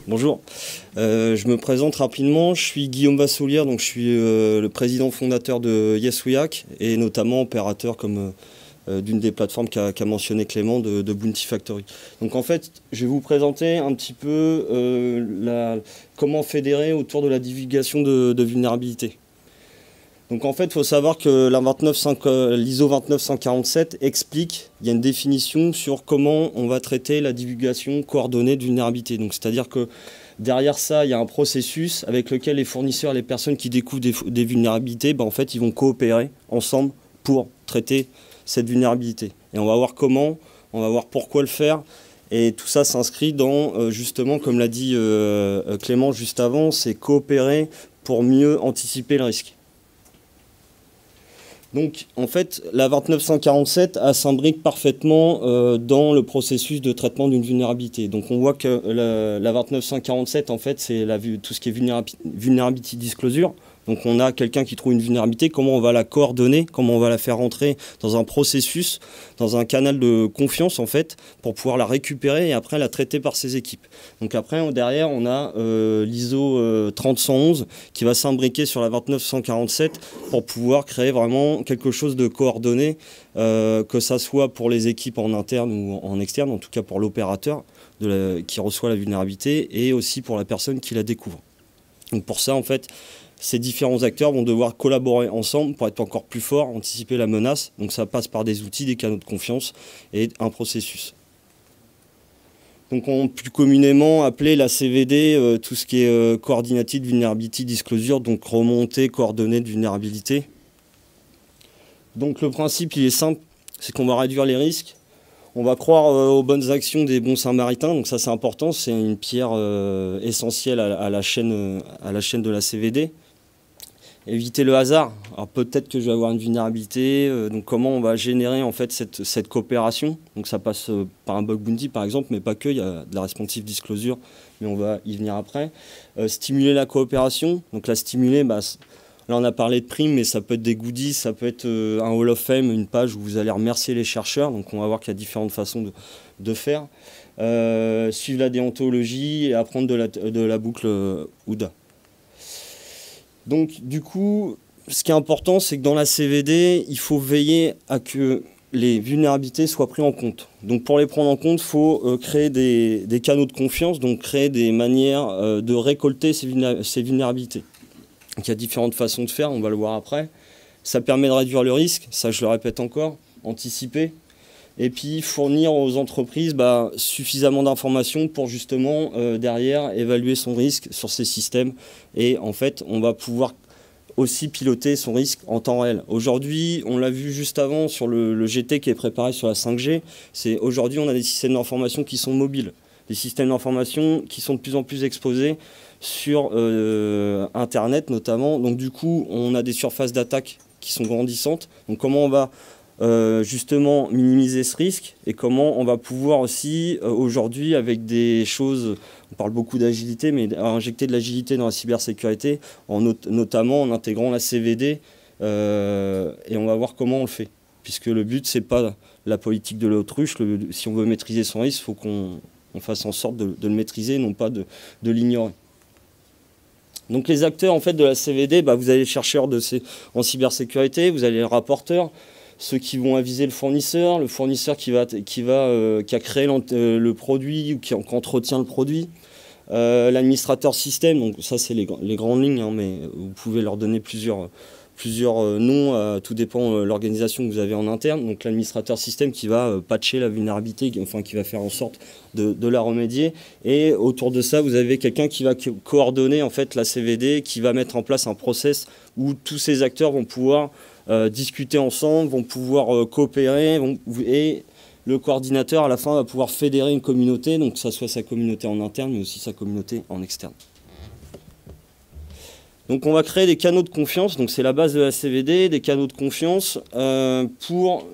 Bonjour, je me présente rapidement, je suis Guillaume Vassoulière, donc je suis le président fondateur de Yes We Hack et notamment opérateur comme d'une des plateformes qu'a mentionné Clément de Bounty Factory. Donc en fait, je vais vous présenter un petit peu comment fédérer autour de la divulgation de vulnérabilité. Donc en fait, il faut savoir que l'ISO 29147 explique, il y a une définition sur comment on va traiter la divulgation coordonnée de vulnérabilité. Donc c'est-à-dire que derrière ça, il y a un processus avec lequel les fournisseurs et les personnes qui découvrent des vulnérabilités, en fait, ils vont coopérer ensemble pour traiter cette vulnérabilité. Et on va voir comment, on va voir pourquoi le faire. Et tout ça s'inscrit dans, justement, comme l'a dit Clément juste avant, c'est coopérer pour mieux anticiper le risque. Donc, en fait, la 29147 s'imbrique parfaitement dans le processus de traitement d'une vulnérabilité. Donc, on voit que la 29147, en fait, c'est tout ce qui est vulnerability disclosure. Donc, on a quelqu'un qui trouve une vulnérabilité, comment on va la coordonner, comment on va la faire rentrer dans un processus, dans un canal de confiance, en fait, pour pouvoir la récupérer et après la traiter par ses équipes. Donc, après, derrière, on a l'ISO 30111 qui va s'imbriquer sur la 29147 pour pouvoir créer vraiment quelque chose de coordonné, que ça soit pour les équipes en interne ou en externe, en tout cas pour l'opérateur qui reçoit la vulnérabilité et aussi pour la personne qui la découvre. Donc, pour ça, en fait, ces différents acteurs vont devoir collaborer ensemble pour être encore plus forts, anticiper la menace. Donc ça passe par des outils, des canaux de confiance et un processus. Donc on plus communément appelé la CVD, tout ce qui est Coordinated Vulnerability Disclosure, donc remontée coordonnée de vulnérabilité. Donc le principe il est simple, c'est qu'on va réduire les risques. On va croire aux bonnes actions des bons samaritains, donc ça c'est important, c'est une pierre essentielle à la chaîne de la CVD. Éviter le hasard. Alors peut-être que je vais avoir une vulnérabilité, donc comment on va générer en fait cette coopération. Donc ça passe par un bug bounty par exemple, mais pas que, il y a de la responsive disclosure, mais on va y venir après. Stimuler la coopération, donc la stimuler, là on a parlé de primes, mais ça peut être des goodies, ça peut être un Hall of Fame, une page où vous allez remercier les chercheurs, donc on va voir qu'il y a différentes façons de faire. Suivre la déontologie et apprendre de la boucle OODA. Donc du coup, ce qui est important, c'est que dans la CVD, il faut veiller à que les vulnérabilités soient prises en compte. Donc pour les prendre en compte, il faut créer des canaux de confiance, donc créer des manières de récolter ces vulnérabilités. Donc il y a différentes façons de faire, on va le voir après. Ça permet de réduire le risque, ça je le répète encore, anticiper. Et puis fournir aux entreprises suffisamment d'informations pour justement derrière évaluer son risque sur ces systèmes. Et en fait, on va pouvoir aussi piloter son risque en temps réel. Aujourd'hui, on l'a vu juste avant sur le GT qui est préparé sur la 5G, aujourd'hui on a des systèmes d'information qui sont mobiles, des systèmes d'information qui sont de plus en plus exposés sur Internet notamment. Donc du coup, on a des surfaces d'attaque qui sont grandissantes. Donc comment on va justement minimiser ce risque et comment on va pouvoir aussi aujourd'hui avec des choses, on parle beaucoup d'agilité, mais injecter de l'agilité dans la cybersécurité, notamment en intégrant la CVD et on va voir comment on le fait. Puisque le but, c'est pas la politique de l'autruche, si on veut maîtriser son risque, il faut qu'on fasse en sorte de le maîtriser, non pas de l'ignorer. Donc les acteurs en fait, de la CVD, vous allez les chercheurs en cybersécurité, vous avez les rapporteurs, ceux qui vont aviser le fournisseur qui a créé le produit ou qui entretient le produit, l'administrateur système, donc ça c'est les grandes lignes, hein, mais vous pouvez leur donner plusieurs noms, tout dépend de l'organisation que vous avez en interne. Donc l'administrateur système qui va patcher la vulnérabilité, enfin qui va faire en sorte de la remédier. Et autour de ça, vous avez quelqu'un qui va coordonner en fait la CVD, qui va mettre en place un process où tous ces acteurs vont pouvoir discuter ensemble, vont pouvoir coopérer et le coordinateur à la fin va pouvoir fédérer une communauté, donc que ça soit sa communauté en interne mais aussi sa communauté en externe. Donc on va créer des canaux de confiance, donc c'est la base de la CVD, des canaux de confiance pour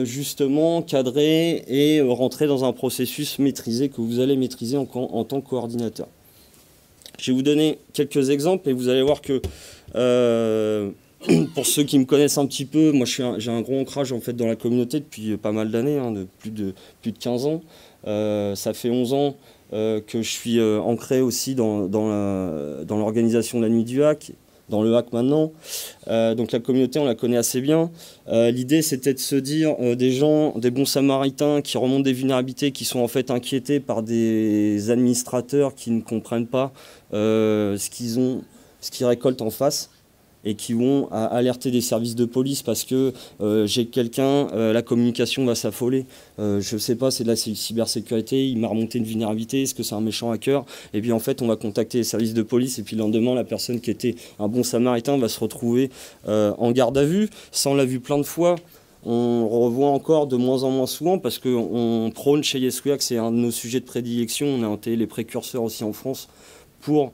justement cadrer et rentrer dans un processus maîtrisé que vous allez maîtriser en tant que coordinateur. Je vais vous donner quelques exemples et vous allez voir que pour ceux qui me connaissent un petit peu, moi j'ai un gros ancrage en fait dans la communauté depuis pas mal d'années, hein, de plus de 15 ans. Ça fait 11 ans que je suis ancré aussi dans l'organisation de la nuit du hack, dans le hack maintenant. Donc la communauté, on la connaît assez bien. L'idée, c'était de se dire des gens, des bons samaritains qui remontent des vulnérabilités, qui sont en fait inquiétés par des administrateurs qui ne comprennent pas ce qu'ils récoltent en face, et qui vont alerter des services de police parce que j'ai quelqu'un, la communication va s'affoler. Je ne sais pas, c'est de la cybersécurité, il m'a remonté une vulnérabilité, est-ce que c'est un méchant hacker? Et puis en fait, on va contacter les services de police et puis le lendemain, la personne qui était un bon samaritain va se retrouver en garde à vue. Ça, on l'a vu plein de fois. On revoit encore de moins en moins souvent parce qu'on prône chez YesWeHack, c'est un de nos sujets de prédilection. On a été les précurseurs aussi en France pour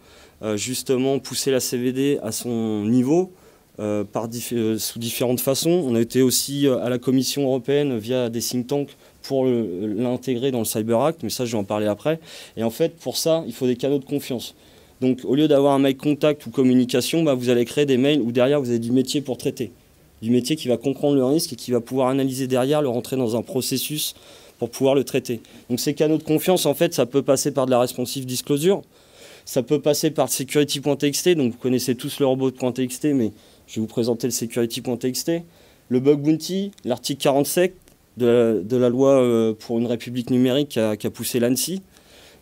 justement pousser la CVD à son niveau sous différentes façons. On a été aussi à la Commission européenne via des think tanks pour l'intégrer dans le Cyber Act, mais ça je vais en parler après. Et en fait pour ça il faut des canaux de confiance. Donc au lieu d'avoir un mail contact ou communication, vous allez créer des mails où derrière vous avez du métier pour traiter. Du métier qui va comprendre le risque et qui va pouvoir analyser derrière, le rentrer dans un processus pour pouvoir le traiter. Donc ces canaux de confiance en fait ça peut passer par de la responsive disclosure. Ça peut passer par security.txt, donc vous connaissez tous le robot.txt, mais je vais vous présenter le security.txt. Le bug bounty, l'article 47 de la loi pour une république numérique qui a poussé l'ANSSI.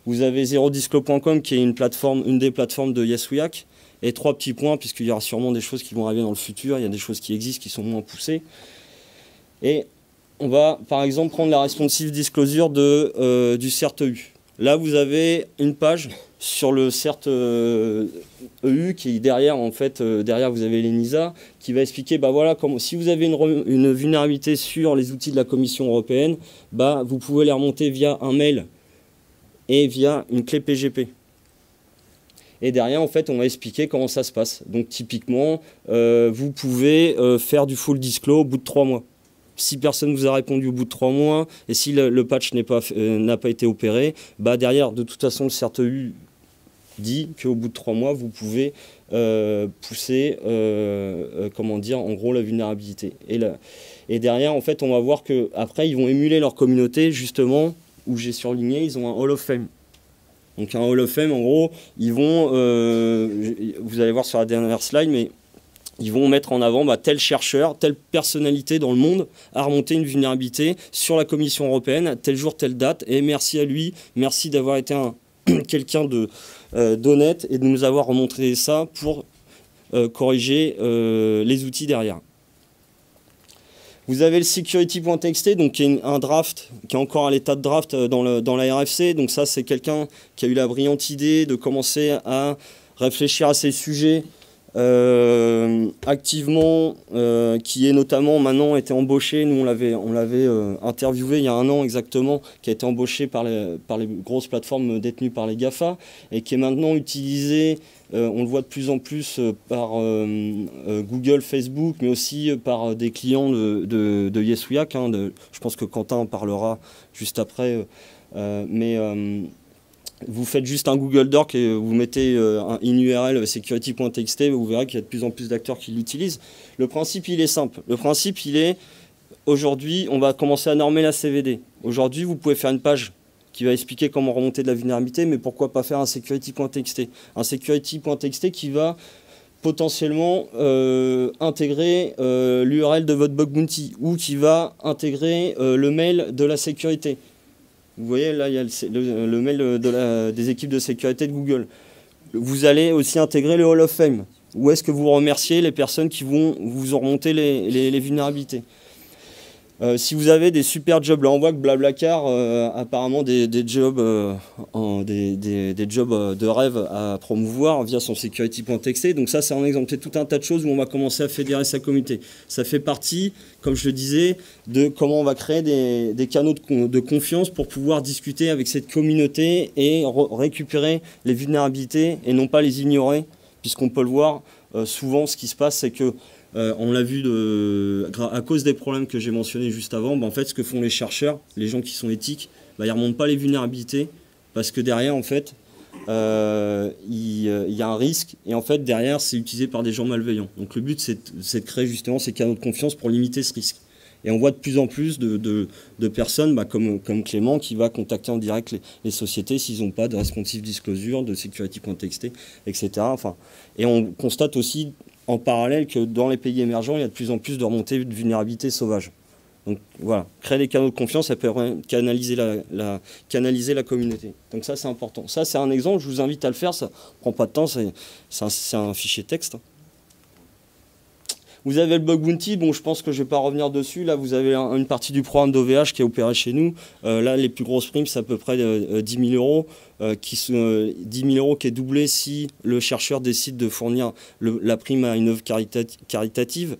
Vous avez zerodisclo.com qui est une des plateformes de YesWeHack. Et 3 petits points, puisqu'il y aura sûrement des choses qui vont arriver dans le futur, il y a des choses qui existent qui sont moins poussées. Et on va par exemple prendre la responsive disclosure du CERT-EU. Là vous avez une page sur le CERT-EU qui est derrière, en fait, derrière vous avez l'ENISA qui va expliquer, voilà, si vous avez une vulnérabilité sur les outils de la Commission européenne, vous pouvez les remonter via un mail et via une clé PGP. Et derrière, en fait, on va expliquer comment ça se passe. Donc typiquement, vous pouvez faire du full disclose au bout de 3 mois. Si personne vous a répondu au bout de 3 mois, et si le patch n'a pas été opéré, derrière, de toute façon, le CERT-EU dit qu'au bout de 3 mois, vous pouvez pousser, en gros, la vulnérabilité. Et derrière, en fait, on va voir qu'après, ils vont émuler leur communauté, justement, où j'ai surligné, ils ont un Hall of Fame. Donc un Hall of Fame, en gros, ils vont, vous allez voir sur la dernière slide, mais ils vont mettre en avant tel chercheur, telle personnalité dans le monde a remonté une vulnérabilité sur la Commission européenne, tel jour, telle date, et merci à lui, merci d'avoir été quelqu'un d'honnête et de nous avoir remonté ça pour corriger les outils derrière. Vous avez le security.txt, donc qui est un draft, qui est encore à l'état de draft dans la RFC. Donc ça, c'est quelqu'un qui a eu la brillante idée de commencer à réfléchir à ces sujets activement, qui est notamment maintenant été embauché, nous on l'avait interviewé il y a 1 an exactement, qui a été embauché par les grosses plateformes détenues par les GAFA, et qui est maintenant utilisé, on le voit de plus en plus par Google, Facebook, mais aussi par des clients de YesWeHack. Je pense que Quentin en parlera juste après, vous faites juste un Google Doc et vous mettez une URL security.txt, vous verrez qu'il y a de plus en plus d'acteurs qui l'utilisent. Le principe, il est simple. Le principe, il est, aujourd'hui, on va commencer à normer la CVD. Aujourd'hui, vous pouvez faire une page qui va expliquer comment remonter de la vulnérabilité, mais pourquoi pas faire un security.txt. Un security.txt qui va potentiellement intégrer l'URL de votre bug bounty ou qui va intégrer le mail de la sécurité. Vous voyez, là, il y a le mail des équipes de sécurité de Google. Vous allez aussi intégrer le Hall of Fame. Où est-ce que vous remerciez les personnes qui vont vous remonter les vulnérabilités. Si vous avez des super jobs, là on voit que Blablacar apparemment des jobs de rêve à promouvoir via son security.txt. Donc ça c'est un exemple, c'est tout un tas de choses où on va commencer à fédérer sa communauté. Ça fait partie, comme je le disais, de comment on va créer des canaux de confiance pour pouvoir discuter avec cette communauté et récupérer les vulnérabilités et non pas les ignorer, puisqu'on peut le voir souvent, ce qui se passe c'est que on l'a vu à cause des problèmes que j'ai mentionnés juste avant, en fait, ce que font les chercheurs, les gens qui sont éthiques, ils ne remontent pas les vulnérabilités parce que derrière, en fait, il y a un risque et en fait, derrière, c'est utilisé par des gens malveillants. Donc le but, c'est de créer justement ces canaux de confiance pour limiter ce risque. Et on voit de plus en plus de personnes comme Clément qui va contacter en direct les sociétés s'ils n'ont pas de responsive disclosure, de security.txt, etc. Enfin, et on constate aussi en parallèle que dans les pays émergents, il y a de plus en plus de remontées de vulnérabilité sauvage. Donc voilà, créer des canaux de confiance, ça peut canaliser la communauté. Donc ça, c'est important. Ça, c'est un exemple, je vous invite à le faire, ça ne prend pas de temps, c'est un fichier texte. Vous avez le bug bounty, bon je pense que je ne vais pas revenir dessus. Là vous avez une partie du programme d'OVH qui est opéré chez nous. Là les plus grosses primes c'est à peu près 10 000 €, 10 000 € qui est doublé si le chercheur décide de fournir la prime à une œuvre caritative.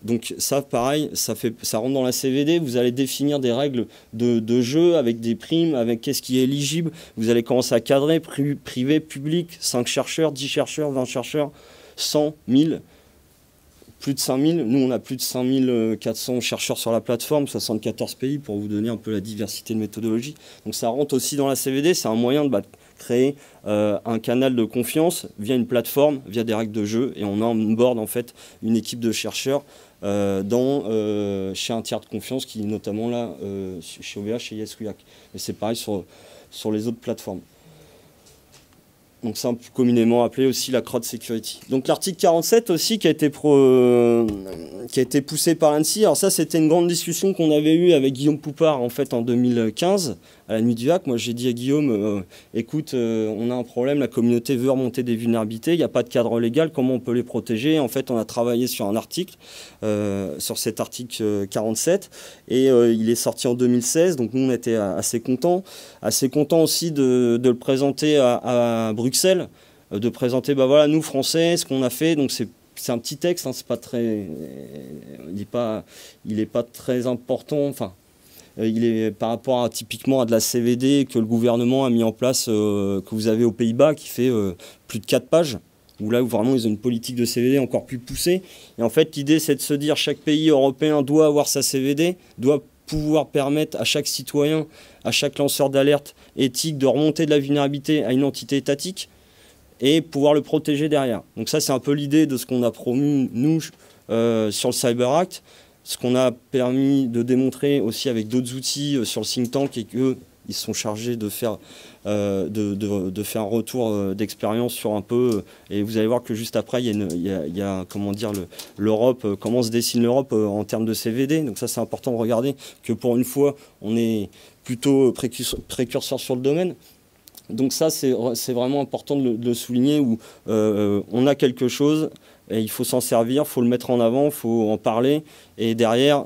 Donc ça pareil, ça rentre dans la CVD, vous allez définir des règles de jeu avec des primes, avec qu'est-ce qui est éligible. Vous allez commencer à cadrer, privé, public, 5 chercheurs, 10 chercheurs, 20 chercheurs, 100, 1000. Plus de 5000, nous on a plus de 5400 chercheurs sur la plateforme, 74 pays pour vous donner un peu la diversité de méthodologie. Donc ça rentre aussi dans la CVD, c'est un moyen de créer un canal de confiance via une plateforme, via des règles de jeu, et on onboard en fait une équipe de chercheurs chez un tiers de confiance qui est notamment là chez OVH et YesWeHack. Mais c'est pareil sur les autres plateformes. Donc c'est plus communément appelé aussi la crowd security. Donc l'article 47 aussi qui a été poussé par l'ANSSI. Alors ça c'était une grande discussion qu'on avait eue avec Guillaume Poupard en fait en 2015 à la nuit du hack. Moi j'ai dit à Guillaume, écoute, on a un problème, la communauté veut remonter des vulnérabilités, il n'y a pas de cadre légal, comment on peut les protéger? En fait on a travaillé sur un article, sur cet article 47 et il est sorti en 2016. Donc nous on était assez contents aussi de le présenter à Bruxelles, de présenter, bah voilà, nous Français, ce qu'on a fait. Donc c'est un petit texte, hein, c'est pas très, il est pas très important. Enfin, il est par rapport à typiquement à de la CVD que le gouvernement a mis en place, que vous avez aux Pays-Bas, qui fait plus de 4 pages. Où là, où vraiment, ils ont une politique de CVD encore plus poussée. Et en fait, l'idée, c'est de se dire chaque pays européen doit avoir sa CVD, doit pouvoir permettre à chaque citoyen, à chaque lanceur d'alerte éthique de remonter de la vulnérabilité à une entité étatique et pouvoir le protéger derrière. Donc ça, c'est un peu l'idée de ce qu'on a promu, nous, sur le CyberAct, ce qu'on a permis de démontrer aussi avec d'autres outils sur le think tank et qu'eux, ils sont chargés de faire, de faire un retour d'expérience sur un peu. Et vous allez voir que juste après, il y a comment dire, l'Europe, comment se dessine l'Europe en termes de CVD. Donc ça, c'est important de regarder que pour une fois, on est plutôt précurseur sur le domaine. Donc ça, c'est vraiment important de le souligner, où on a quelque chose et il faut s'en servir, il faut le mettre en avant, il faut en parler. Et derrière,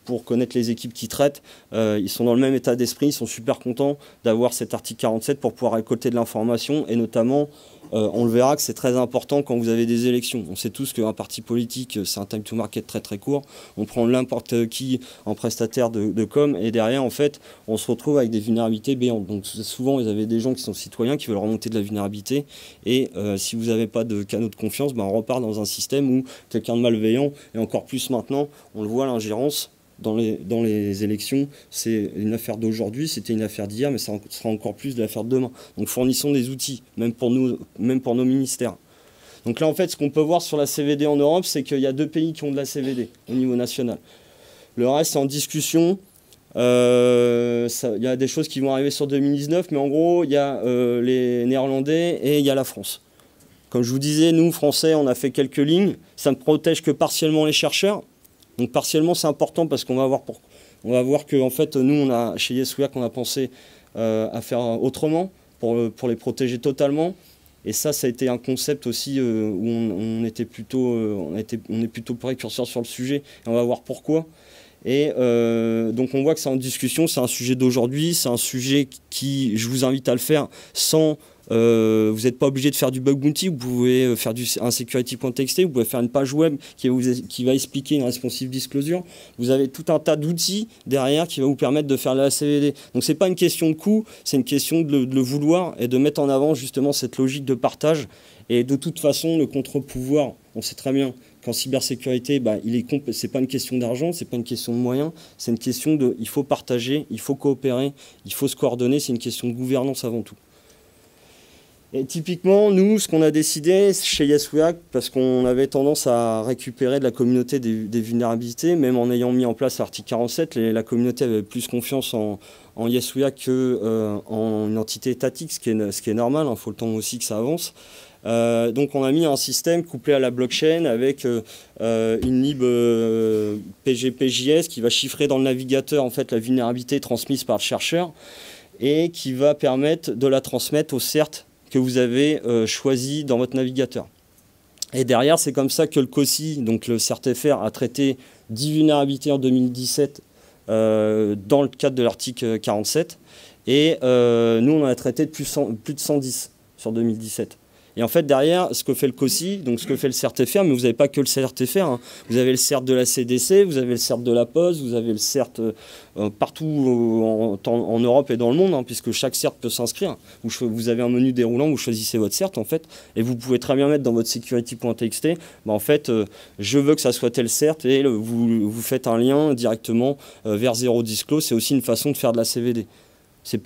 pour connaître les équipes qui traitent, ils sont dans le même état d'esprit, ils sont super contents d'avoir cet article 47 pour pouvoir récolter de l'information. Et notamment, on le verra que c'est très important quand vous avez des élections. On sait tous qu'un parti politique, c'est un time to market très très court. On prend n'importe qui en prestataire de com et derrière, en fait, on se retrouve avec des vulnérabilités béantes. Donc souvent, vous avez des gens qui sont citoyens, qui veulent remonter de la vulnérabilité. Et si vous n'avez pas de canaux de confiance, ben, on repart dans un système où quelqu'un de malveillant, et encore plus maintenant, on le voit, l'ingérence dans les élections, c'est une affaire d'aujourd'hui, c'était une affaire d'hier, mais ça sera encore plus de l'affaire de demain. Donc fournissons des outils, même pour nos ministères. Donc là, en fait, ce qu'on peut voir sur la CVD en Europe, c'est qu'il y a 2 pays qui ont de la CVD au niveau national. Le reste, c'est en discussion. Il y a des choses qui vont arriver sur 2019, mais en gros, il y a les Néerlandais et il y a la France. Comme je vous disais, nous, Français, on a fait quelques lignes. Ça ne protège que partiellement les chercheurs. Donc partiellement, c'est important parce qu'on va voir que en fait, nous, chez YesWeHack, on a pensé à faire autrement pour les protéger totalement. Et ça a été un concept aussi où on est plutôt précurseur sur le sujet. Et on va voir pourquoi. Et donc on voit que c'est en discussion, c'est un sujet d'aujourd'hui, c'est un sujet qui, je vous invite à le faire sans... vous n'êtes pas obligé de faire du bug bounty, vous pouvez faire un security.txt, vous pouvez faire une page web qui va expliquer une responsive disclosure. Vous avez tout un tas d'outils derrière qui va vous permettre de faire la CVD. Donc c'est pas une question de coût, c'est une question de le vouloir et de mettre en avant justement cette logique de partage. Et de toute façon, le contre-pouvoir, on sait très bien qu'en cybersécurité, bah, c'est pas une question d'argent, c'est pas une question de moyens, c'est une question de, il faut partager, il faut coopérer, il faut se coordonner, c'est une question de gouvernance avant tout. Et typiquement, nous, ce qu'on a décidé chez YesWeHack, parce qu'on avait tendance à récupérer de la communauté des vulnérabilités, même en ayant mis en place l'article 47, la communauté avait plus confiance en YesWeHack qu'en une entité étatique, ce qui est normal, il faut le temps aussi que ça avance. Donc on a mis un système couplé à la blockchain avec une lib PGPJS qui va chiffrer dans le navigateur en fait, la vulnérabilité transmise par le chercheur et qui va permettre de la transmettre au CERT que vous avez choisi dans votre navigateur. Et derrière, c'est comme ça que le COSI, donc le CERT-FR, a traité 10 vulnérabilités en 2017 dans le cadre de l'article 47. Et nous, on en a traité de plus de 110 sur 2017. Et en fait, derrière, ce que fait le COSI, donc ce que fait le CERT-FR, mais vous n'avez pas que le CERT-FR, hein. Vous avez le CERT de la CDC, vous avez le CERT de la Poste, vous avez le CERT partout en Europe et dans le monde, hein, puisque chaque CERT peut s'inscrire. Vous avez un menu déroulant, vous choisissez votre CERT, en fait, et vous pouvez très bien mettre dans votre security.txt, en fait, je veux que ça soit tel CERT, et vous faites un lien directement vers Zero Disclose. C'est aussi une façon de faire de la CVD. C'est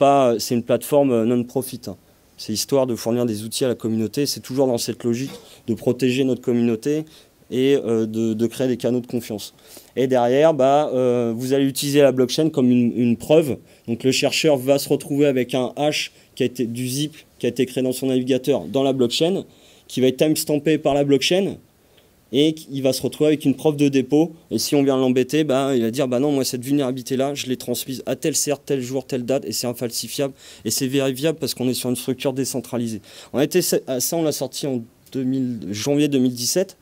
une plateforme non-profit, hein. C'est histoire de fournir des outils à la communauté. C'est toujours dans cette logique de protéger notre communauté et de créer des canaux de confiance. Et derrière, vous allez utiliser la blockchain comme une preuve. Donc le chercheur va se retrouver avec un hash du zip qui a été créé dans son navigateur dans la blockchain, qui va être timestampé par la blockchain. Et il va se retrouver avec une preuve de dépôt. Et si on vient l'embêter, il va dire non, moi cette vulnérabilité-là, je l'ai transmise à tel CERT, tel jour, telle date, et c'est infalsifiable. Et c'est vérifiable parce qu'on est sur une structure décentralisée. On l'a sorti en janvier 2017.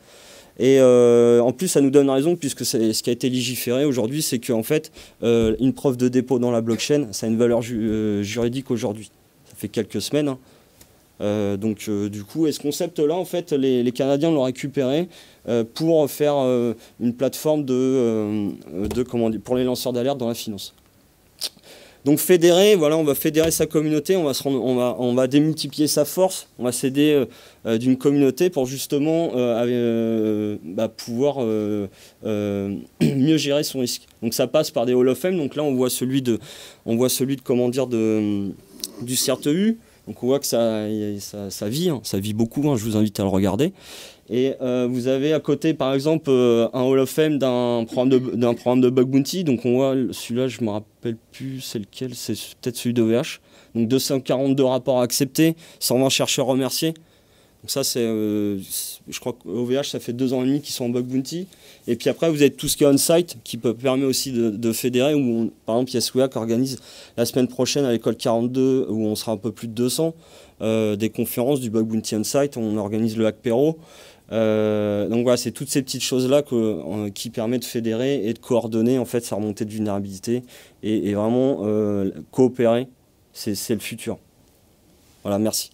Et en plus, ça nous donne raison, puisque ce qui a été légiféré aujourd'hui, c'est qu'en fait, une preuve de dépôt dans la blockchain, ça a une valeur juridique aujourd'hui. Ça fait quelques semaines, hein. Du coup, et ce concept-là, en fait, les Canadiens l'ont récupéré pour faire une plateforme pour les lanceurs d'alerte dans la finance. Donc fédérer, voilà, on va fédérer sa communauté, on va démultiplier sa force, on va s'aider d'une communauté pour justement pouvoir mieux gérer son risque. Donc ça passe par des Hall of Fame. Donc là, on voit celui du CERT-EU. Donc on voit que ça vit, hein, ça vit beaucoup, hein, je vous invite à le regarder. Et vous avez à côté par exemple un Hall of Fame d'un programme de Bug Bounty. Donc on voit celui-là, je ne me rappelle plus c'est lequel, c'est peut-être celui d'OVH. Donc 242 rapports acceptés, 120 chercheurs remerciés. Donc ça je crois qu'OVH ça fait 2 ans et demi qu'ils sont en Bug Bounty. Et puis après vous avez tout ce qui est on-site qui permet aussi de fédérer, où par exemple YesWeHack organise la semaine prochaine à l'école 42 où on sera un peu plus de 200 des conférences du Bug Bounty on-site, on organise le Hackpero. Donc voilà, c'est toutes ces petites choses-là qui permettent de fédérer et de coordonner en fait sa remontée de vulnérabilité et vraiment coopérer, c'est le futur. Voilà, merci.